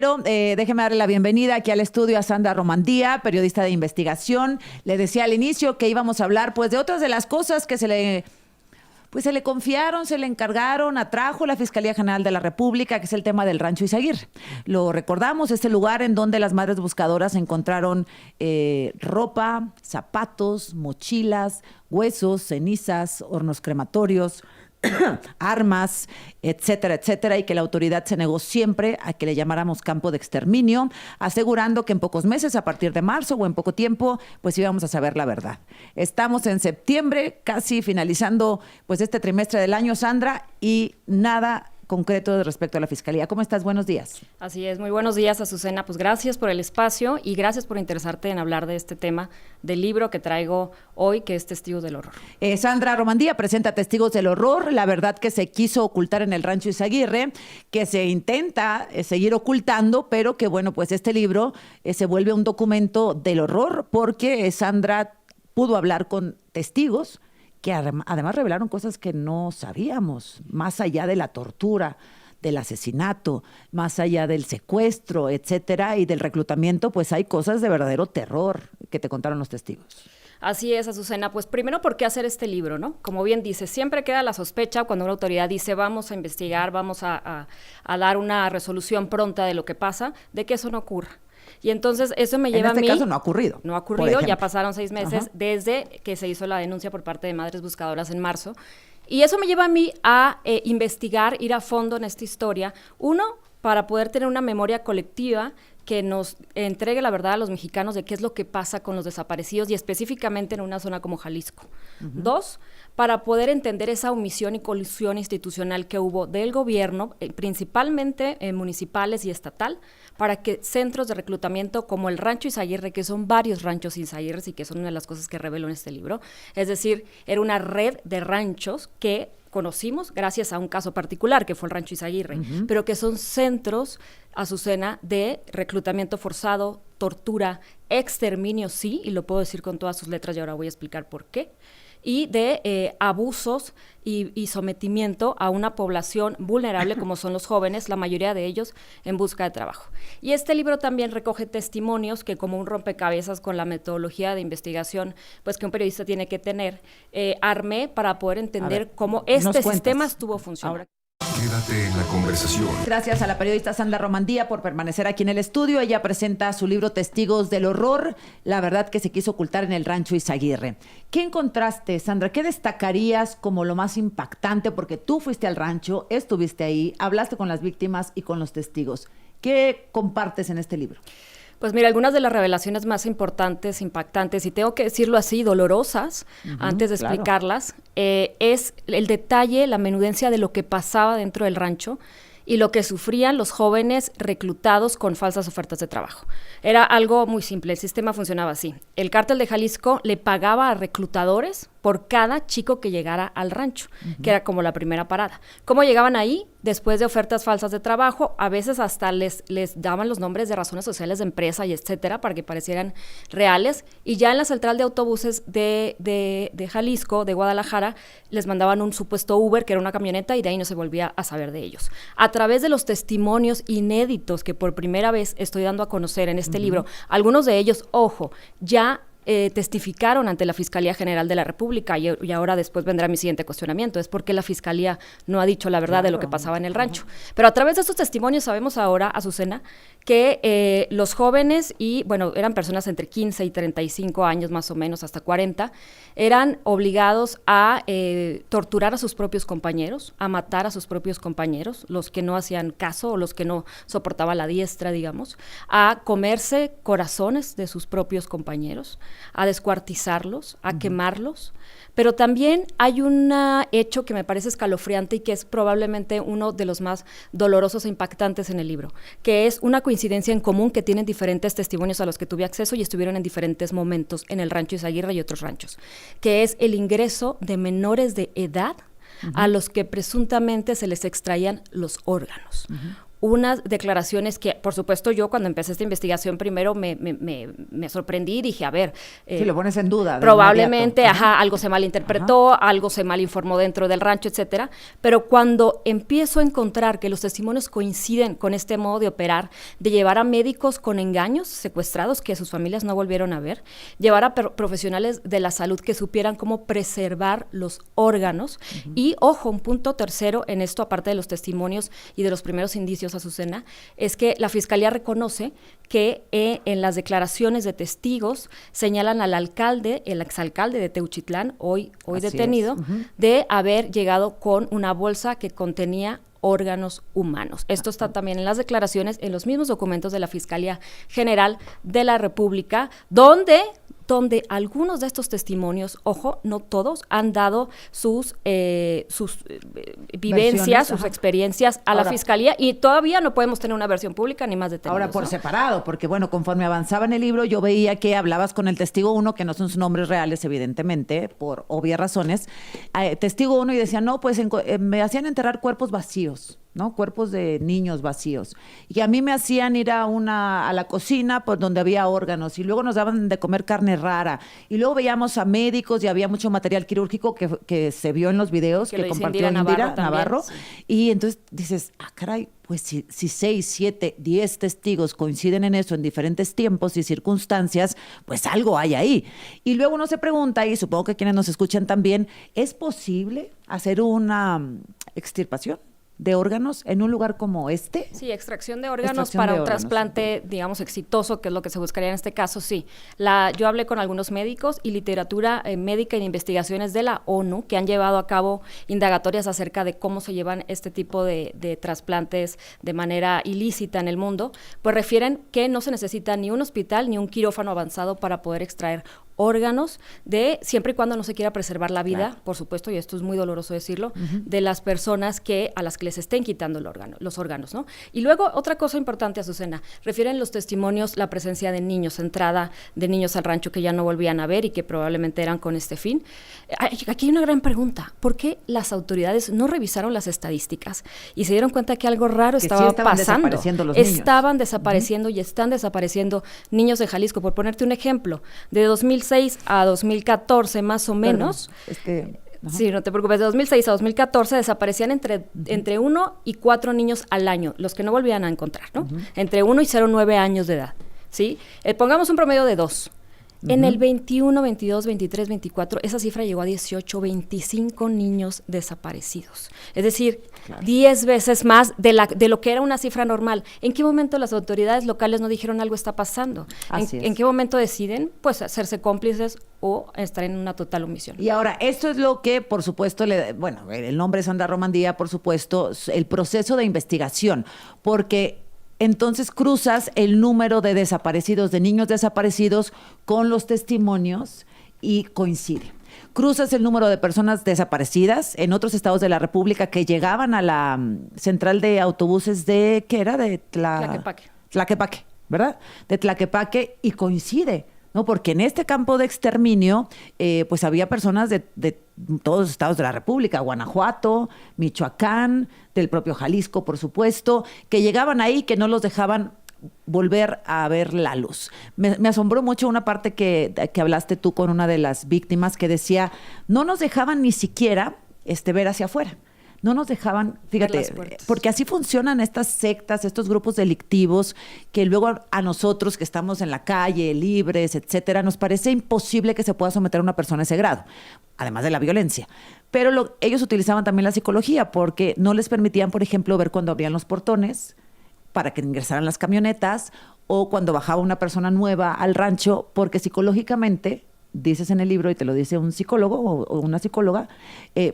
Déjeme darle la bienvenida aquí al estudio a Sandra Romandía, periodista de investigación. Le decía al inicio que íbamos a hablar pues de otras de las cosas que se le confiaron, se le encargaron, atrajo la Fiscalía General de la República, que es el tema del Rancho Izaguirre. Lo recordamos, este lugar en donde las madres buscadoras encontraron ropa, zapatos, mochilas, huesos, cenizas, hornos crematorios, armas, etcétera, etcétera, y que la autoridad se negó siempre a que le llamáramos campo de exterminio, asegurando que en pocos meses, a partir de marzo o en poco tiempo, pues íbamos a saber la verdad. Estamos en septiembre, casi finalizando pues este trimestre del año, Sandra, y nada concreto respecto a la Fiscalía. ¿Cómo estás? Buenos días. Así es, muy buenos días, Azucena. Pues gracias por el espacio y gracias por interesarte en hablar de este tema del libro que traigo hoy, que es Testigos del Horror. Sandra Romandía presenta Testigos del Horror, la verdad que se quiso ocultar en el Rancho Izaguirre, que se intenta seguir ocultando, pero que bueno, pues este libro se vuelve un documento del horror, porque Sandra pudo hablar con testigos que además revelaron cosas que no sabíamos, más allá de la tortura, del asesinato, más allá del secuestro, etcétera, y del reclutamiento, pues hay cosas de verdadero terror que te contaron los testigos. Así es, Azucena. Pues primero, ¿por qué hacer este libro, no? Como bien dice, siempre queda la sospecha cuando una autoridad dice vamos a investigar, vamos a dar una resolución pronta de lo que pasa, de que eso no ocurra. Y entonces eso me lleva a mí... En este caso no ha ocurrido. No ha ocurrido, ya pasaron 6 meses desde que se hizo la denuncia por parte de Madres Buscadoras en marzo. Y eso me lleva a mí a investigar, ir a fondo en esta historia. Uno, para poder tener una memoria colectiva que nos entregue la verdad a los mexicanos de qué es lo que pasa con los desaparecidos y específicamente en una zona como Jalisco. Dos, para poder entender esa omisión y colusión institucional que hubo del gobierno, principalmente municipales y estatal, para que centros de reclutamiento como el Rancho Izaguirre, que son varios ranchos Izaguirres y que son una de las cosas que revelo en este libro, es decir, era una red de ranchos que conocimos gracias a un caso particular, que fue el Rancho Izaguirre, pero que son centros, Azucena, de reclutamiento forzado, tortura, exterminio, sí, y lo puedo decir con todas sus letras y ahora voy a explicar por qué, y de abusos y sometimiento a una población vulnerable como son los jóvenes, la mayoría de ellos en busca de trabajo. Y este libro también recoge testimonios que, como un rompecabezas con la metodología de investigación pues que un periodista tiene que tener, armé para poder entender cómo este sistema estuvo funcionando. Quédate en la conversación. Gracias a la periodista Sandra Romandía por permanecer aquí en el estudio. Ella presenta su libro Testigos del Horror, la verdad que se quiso ocultar en el Rancho Izaguirre. ¿Qué encontraste, Sandra? ¿Qué destacarías como lo más impactante? Porque tú fuiste al rancho, estuviste ahí, hablaste con las víctimas y con los testigos. ¿Qué compartes en este libro? Pues mira, algunas de las revelaciones más importantes, impactantes, y tengo que decirlo así, dolorosas, antes de explicarlas, es el detalle, la menudencia de lo que pasaba dentro del rancho y lo que sufrían los jóvenes reclutados con falsas ofertas de trabajo. Era algo muy simple, el sistema funcionaba así. El cártel de Jalisco le pagaba a reclutadores por cada chico que llegara al rancho, que era como la primera parada. ¿Cómo llegaban ahí? Después de ofertas falsas de trabajo, a veces hasta les daban los nombres de razones sociales de empresa y etcétera, para que parecieran reales, y ya en la central de autobuses de Jalisco, de Guadalajara, les mandaban un supuesto Uber, que era una camioneta, y de ahí no se volvía a saber de ellos. A través de los testimonios inéditos que por primera vez estoy dando a conocer en este libro, algunos de ellos, ojo, ya testificaron ante la Fiscalía General de la República y ahora después vendrá mi siguiente cuestionamiento, es por qué la Fiscalía no ha dicho la verdad de lo que pasaba en el rancho. Pero a través de estos testimonios sabemos ahora, Azucena, que los jóvenes, y bueno, eran personas entre 15 y 35 años más o menos, hasta 40, eran obligados a torturar a sus propios compañeros, a matar a sus propios compañeros, los que no hacían caso o los que no soportaban la diestra, digamos, a comerse corazones de sus propios compañeros, a descuartizarlos, a quemarlos, pero también hay un hecho que me parece escalofriante y que es probablemente uno de los más dolorosos e impactantes en el libro, que es una coincidencia en común que tienen diferentes testimonios a los que tuve acceso y estuvieron en diferentes momentos en el Rancho Izaguirre y otros ranchos, que es el ingreso de menores de edad a los que presuntamente se les extraían los órganos. unas declaraciones que, por supuesto, yo cuando empecé esta investigación primero me sorprendí y dije, a ver... sí, lo pones en duda. Probablemente, algo se malinterpretó, algo se malinformó dentro del rancho, etcétera, pero cuando empiezo a encontrar que los testimonios coinciden con este modo de operar, de llevar a médicos con engaños secuestrados que sus familias no volvieron a ver, llevar a profesionales de la salud que supieran cómo preservar los órganos, y, ojo, un punto tercero en esto, aparte de los testimonios y de los primeros indicios, Azucena, es que la Fiscalía reconoce que en las declaraciones de testigos señalan al alcalde, el exalcalde de Teuchitlán, hoy detenido, de haber llegado con una bolsa que contenía órganos humanos. Esto está también en las declaraciones, en los mismos documentos de la Fiscalía General de la República, donde algunos de estos testimonios, ojo, no todos, han dado sus vivencias, sus experiencias a la Fiscalía, y todavía no podemos tener una versión pública ni más detenidos. Ahora por separado, porque bueno, conforme avanzaba en el libro, yo veía que hablabas con el testigo 1, que no son sus nombres reales, evidentemente, por obvias razones. Testigo 1 y decía, no, pues me hacían enterrar cuerpos vacíos, ¿no? Cuerpos de niños vacíos. Y a mí me hacían ir a la cocina, pues, donde había órganos, y luego nos daban de comer carne rara. Y luego veíamos a médicos y había mucho material quirúrgico que se vio en los videos que compartió Indira Navarro. Sí. Y entonces dices, caray, pues si 6, 7, 10 testigos coinciden en eso en diferentes tiempos y circunstancias, pues algo hay ahí. Y luego uno se pregunta, y supongo que quienes nos escuchan también, ¿es posible hacer una extirpación de órganos en un lugar como este? Sí, extracción de órganos para un trasplante, digamos, exitoso, que es lo que se buscaría en este caso, sí. Yo hablé con algunos médicos y literatura médica y de investigaciones de la ONU que han llevado a cabo indagatorias acerca de cómo se llevan este tipo de trasplantes de manera ilícita en el mundo, pues refieren que no se necesita ni un hospital ni un quirófano avanzado para poder extraer órganos, siempre y cuando no se quiera preservar la vida, por supuesto, y esto es muy doloroso decirlo, de las personas a las que les estén quitando los órganos, ¿no? Y luego, otra cosa importante, Azucena, refieren los testimonios la presencia de niños, entrada de niños al rancho que ya no volvían a ver y que probablemente eran con este fin. Aquí hay una gran pregunta, ¿por qué las autoridades no revisaron las estadísticas y se dieron cuenta que algo raro estaba pasando? Estaban desapareciendo y están desapareciendo niños de Jalisco. Por ponerte un ejemplo, de 2006 a 2014 más o menos. Sí, no te preocupes, de 2006 a 2014 desaparecían entre 1 y 4 niños al año, los que no volvían a encontrar, ¿no? Entre 1 y 0,9 años de edad, ¿sí? Pongamos un promedio de 2. En el 21, 22, 23, 24, esa cifra llegó a 18, 25 niños desaparecidos. Es decir, 10 veces más de lo que era una cifra normal. ¿En qué momento las autoridades locales no dijeron algo está pasando? ¿En qué momento deciden, pues, hacerse cómplices o estar en una total omisión? Y ahora, esto es lo que, por supuesto, el nombre es Sandra Romandía, por supuesto, el proceso de investigación, porque entonces cruzas el número de desaparecidos, de niños desaparecidos, con los testimonios y coincide. Cruzas el número de personas desaparecidas en otros estados de la República que llegaban a la central de autobuses de, ¿qué era? De Tlaquepaque, ¿verdad? De Tlaquepaque, y coincide, ¿no? Porque en este campo de exterminio, pues había personas de todos los estados de la República, Guanajuato, Michoacán, del propio Jalisco, por supuesto, que llegaban ahí, que no los dejaban volver a ver la luz. Me asombró mucho una parte que hablaste tú con una de las víctimas, que decía, no nos dejaban ni siquiera ver hacia afuera. No nos dejaban, fíjate, porque así funcionan estas sectas, estos grupos delictivos, que luego a nosotros que estamos en la calle, libres, etcétera, nos parece imposible que se pueda someter a una persona a ese grado, además de la violencia. Pero ellos utilizaban también la psicología, porque no les permitían, por ejemplo, ver cuando abrían los portones para que ingresaran las camionetas, o cuando bajaba una persona nueva al rancho, porque psicológicamente, dices en el libro, y te lo dice un psicólogo o una psicóloga,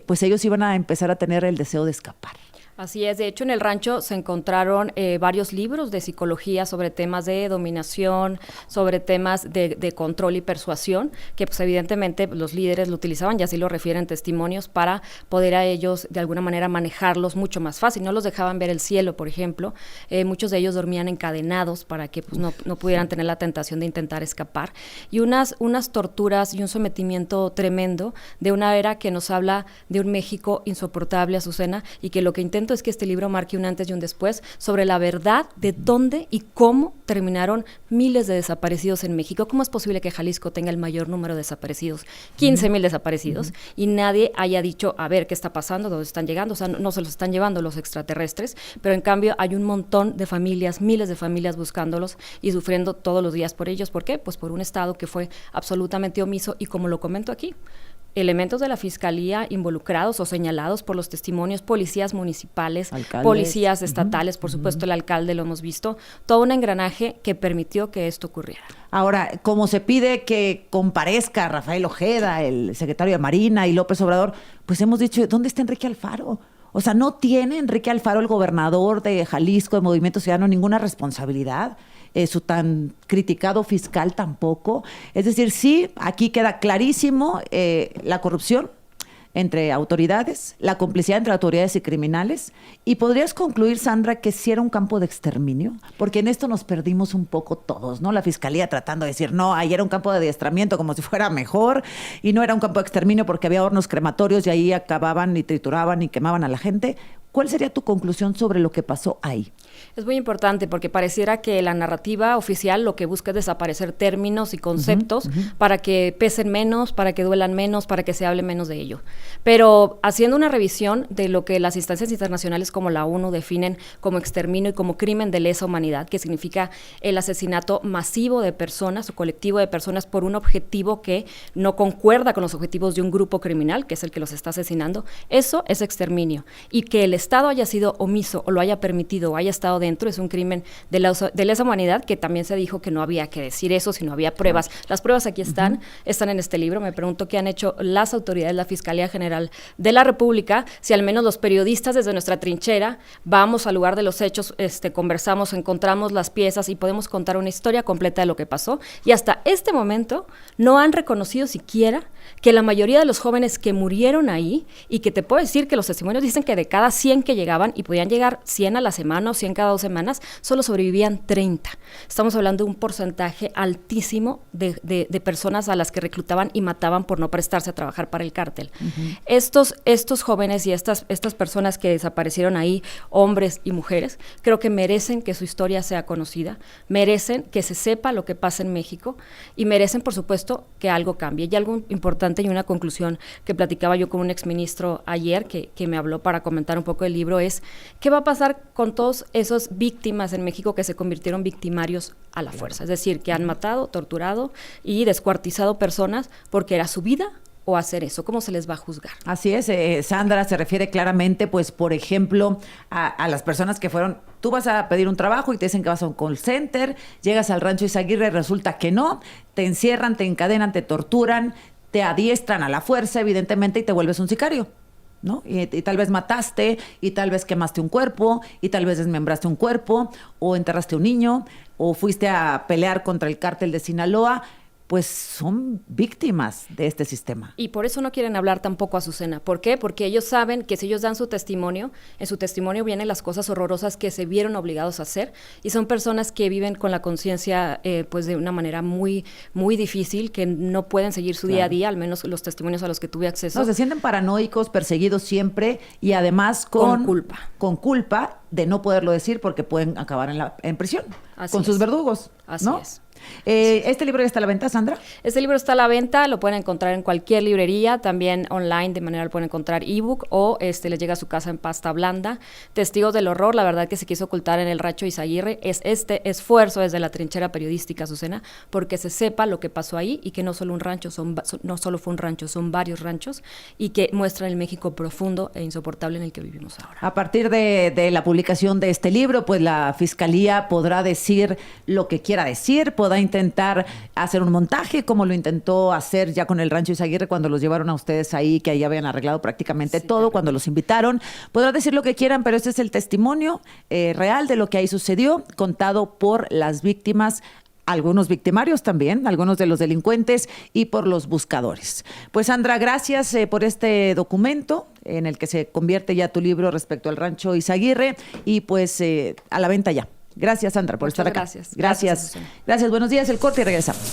pues ellos iban a empezar a tener el deseo de escapar. Así es, de hecho en el rancho se encontraron varios libros de psicología sobre temas de dominación, sobre temas de control y persuasión, que pues evidentemente los líderes lo utilizaban, y así lo refieren testimonios, para poder a ellos de alguna manera manejarlos mucho más fácil. No los dejaban ver el cielo, por ejemplo, muchos de ellos dormían encadenados para que pues, no pudieran tener la tentación de intentar escapar, y unas torturas y un sometimiento tremendo de una era que nos habla de un México insoportable, Azucena, y que lo que intenta intento es que este libro marque un antes y un después sobre la verdad de dónde y cómo terminaron miles de desaparecidos en México. ¿Cómo es posible que Jalisco tenga el mayor número de desaparecidos, 15,000 desaparecidos, y nadie haya dicho, a ver, ¿qué está pasando? ¿Dónde están llegando? O sea, no se los están llevando los extraterrestres, pero en cambio hay un montón de familias, miles de familias buscándolos y sufriendo todos los días por ellos. ¿Por qué? Pues por un Estado que fue absolutamente omiso y, como lo comento aquí, elementos de la Fiscalía involucrados o señalados por los testimonios, policías municipales, alcaldes, policías estatales, por supuesto el alcalde, lo hemos visto, todo un engranaje que permitió que esto ocurriera. Ahora, como se pide que comparezca Rafael Ojeda, el secretario de Marina, y López Obrador, pues hemos dicho, ¿dónde está Enrique Alfaro? O sea, ¿no tiene Enrique Alfaro, el gobernador de Jalisco, de Movimiento Ciudadano, ninguna responsabilidad? Su tan criticado fiscal tampoco. Es decir, sí, aquí queda clarísimo la corrupción entre autoridades, la complicidad entre autoridades y criminales. ¿Y podrías concluir, Sandra, que sí era un campo de exterminio? Porque en esto nos perdimos un poco todos, ¿no? La Fiscalía tratando de decir, no, ahí era un campo de adiestramiento como si fuera mejor, y no era un campo de exterminio porque había hornos crematorios y ahí acababan y trituraban y quemaban a la gente. ¿Cuál sería tu conclusión sobre lo que pasó ahí? Es muy importante porque pareciera que la narrativa oficial lo que busca es desaparecer términos y conceptos para que pesen menos, para que duelan menos, para que se hable menos de ello. Pero haciendo una revisión de lo que las instancias internacionales como la ONU definen como exterminio y como crimen de lesa humanidad, que significa el asesinato masivo de personas o colectivo de personas por un objetivo que no concuerda con los objetivos de un grupo criminal, que es el que los está asesinando, eso es exterminio. Y que el Estado haya sido omiso o lo haya permitido o haya estado dentro es un crimen de lesa humanidad, que también se dijo que no había que decir eso si no había pruebas. Las pruebas aquí están en este libro. Me pregunto qué han hecho las autoridades, la Fiscalía General de la República, si al menos los periodistas desde nuestra trinchera vamos al lugar de los hechos, conversamos, encontramos las piezas y podemos contar una historia completa de lo que pasó. Y hasta este momento no han reconocido siquiera que la mayoría de los jóvenes que murieron ahí, y que te puedo decir que los testimonios dicen que de cada 100 que llegaban, y podían llegar 100 a la semana o 100 cada 2 semanas, solo sobrevivían 30. Estamos hablando de un porcentaje altísimo de personas a las que reclutaban y mataban por no prestarse a trabajar para el cártel. Estos jóvenes y estas personas que desaparecieron ahí, hombres y mujeres, creo que merecen que su historia sea conocida, merecen que se sepa lo que pasa en México y merecen, por supuesto, que algo cambie. Y algo importante y una conclusión que platicaba yo con un exministro ayer que me habló para comentar un poco el libro es, ¿qué va a pasar con todos esos víctimas en México que se convirtieron victimarios a la fuerza? Es decir, que han matado, torturado y descuartizado personas porque era su vida o hacer eso. ¿Cómo se les va a juzgar? Así es, Sandra, se refiere claramente, pues, por ejemplo, a las personas que fueron, tú vas a pedir un trabajo y te dicen que vas a un call center, llegas al Rancho Izaguirre, resulta que no, te encierran, te encadenan, te torturan, te adiestran a la fuerza, evidentemente, y te vuelves un sicario, ¿no? Y tal vez mataste, y tal vez quemaste un cuerpo, y tal vez desmembraste un cuerpo, o enterraste un niño, o fuiste a pelear contra el cártel de Sinaloa. Pues son víctimas de este sistema. Y por eso no quieren hablar tampoco, Azucena. ¿Por qué? Porque ellos saben que si ellos dan su testimonio, en su testimonio vienen las cosas horrorosas que se vieron obligados a hacer, y son personas que viven con la conciencia pues de una manera muy, muy difícil, que no pueden seguir su día a día, al menos los testimonios a los que tuve acceso. No, se sienten paranoicos, perseguidos siempre, y además con culpa. Con culpa de no poderlo decir porque pueden acabar en prisión. Así con es. sus verdugos, Así ¿no? es. ¿Este libro ya está a la venta, Sandra? Este libro está a la venta, lo pueden encontrar en cualquier librería, también online, de manera lo pueden encontrar ebook, o les llega a su casa en pasta blanda. Testigos del horror, la verdad que se quiso ocultar en el Rancho Izaguirre, es este esfuerzo desde la trinchera periodística, Azucena, porque se sepa lo que pasó ahí, y que no solo un rancho, no solo fue un rancho, son varios ranchos, y que muestran el México profundo e insoportable en el que vivimos ahora. A partir de la publicación de este libro, pues la Fiscalía podrá decir lo que quiera decir, podrá intentar hacer un montaje, como lo intentó hacer ya con el Rancho Izaguirre cuando los llevaron a ustedes ahí, que ahí habían arreglado prácticamente todo, cuando los invitaron. Podrá decir lo que quieran, pero este es el testimonio real de lo que ahí sucedió, contado por las víctimas, algunos victimarios también, algunos de los delincuentes, y por los buscadores. Pues, Sandra, gracias por este documento en el que se convierte ya tu libro respecto al Rancho Izaguirre, y pues a la venta ya. Gracias, Sandra, por estar acá. Gracias. Gracias. Buenos días, el corte y regresamos.